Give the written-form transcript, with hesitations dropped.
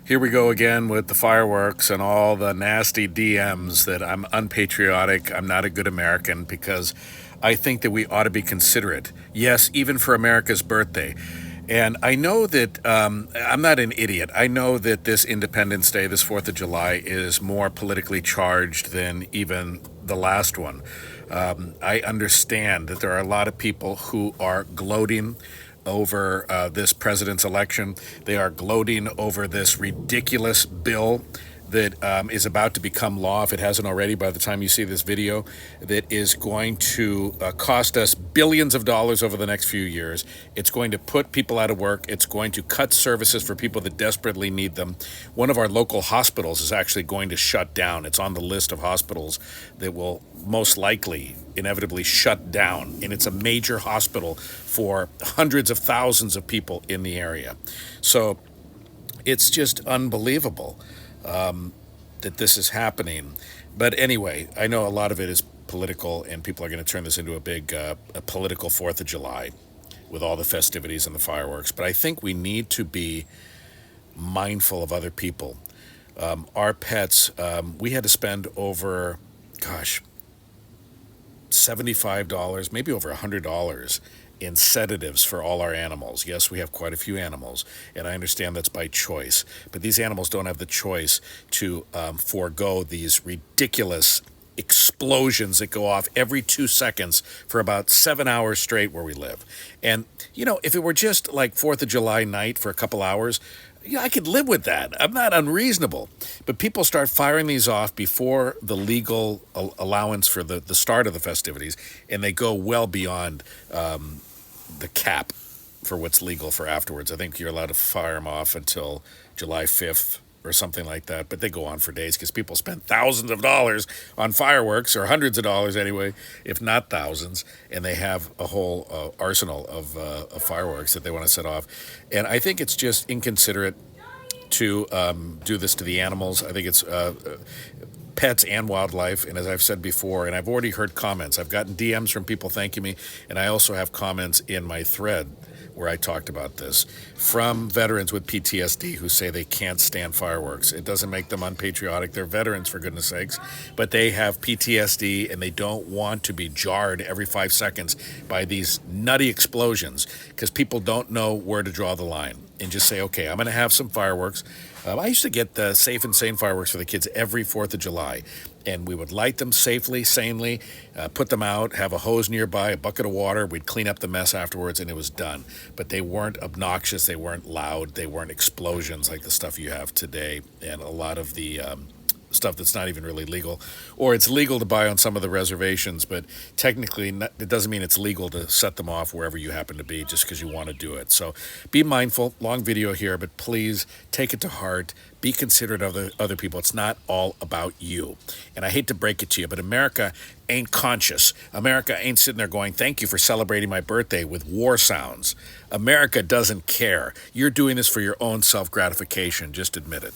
Here we go again with the fireworks and all the nasty DMs that I'm unpatriotic, I'm not a good American, because I think that we ought to be considerate. Yes, even for America's birthday. And I know that I'm not an idiot. I know that this Independence Day, this 4th of July, is more politically charged than even the last one. I understand that there are a lot of people who are gloating over this president's election. They are gloating over this ridiculous bill that is about to become law, if it hasn't already by the time you see this video, that is going to cost us billions of dollars over the next few years. It's going to put people out of work. It's going to cut services for people that desperately need them. One of our local hospitals is actually going to shut down. It's on the list of hospitals that will most likely inevitably shut down, and it's a major hospital for hundreds of thousands of people in the area. So it's just unbelievable that this is happening. But anyway, I know a lot of it is political, and people are going to turn this into a big a political 4th of July with all the festivities and the fireworks. But I think we need to be mindful of other people. Our pets, we had to spend over, $75, maybe over $100 in sedatives for all our animals. Yes, we have quite a few animals, and I understand that's by choice, but these animals don't have the choice to forego these ridiculous explosions that go off every 2 seconds for about 7 hours straight where we live. And, if it were just like 4th of July night for a couple hours, I could live with that. I'm not unreasonable. But people start firing these off before the legal allowance for the start of the festivities, and they go well beyond the cap for what's legal for afterwards. I think you're allowed to fire them off until July 5th or something like that, but they go on for days because people spend thousands of dollars on fireworks, or hundreds of dollars anyway, if not thousands, and they have a whole arsenal of fireworks that they want to set off. And I think it's just inconsiderate to do this to the animals. I think it's pets and wildlife, and as I've said before, and I've already heard comments. I've gotten DMs from people thanking me, and I also have comments in my thread where I talked about this from veterans with PTSD who say they can't stand fireworks. It doesn't make them unpatriotic. They're veterans, for goodness sakes, but they have PTSD and they don't want to be jarred every 5 seconds by these nutty explosions, because people don't know where to draw the line and just say, okay, I'm going to have some fireworks. I used to get the Safe and Sane fireworks for the kids every 4th of July, and we would light them safely, sanely, put them out, have a hose nearby, a bucket of water. We'd clean up the mess afterwards, and it was done. But they weren't obnoxious. They weren't loud. They weren't explosions like the stuff you have today, and a lot of the stuff that's not even really legal, or it's legal to buy on some of the reservations, but technically it doesn't mean it's legal to set them off wherever you happen to be just because you want to do it. So be mindful. Long video here, but please take it to heart. Be considerate of other people. It's not all about you. And I hate to break it to you, but America ain't conscious. America ain't sitting there going, thank you for celebrating my birthday with war sounds. America doesn't care. You're doing this for your own self-gratification. Just admit it.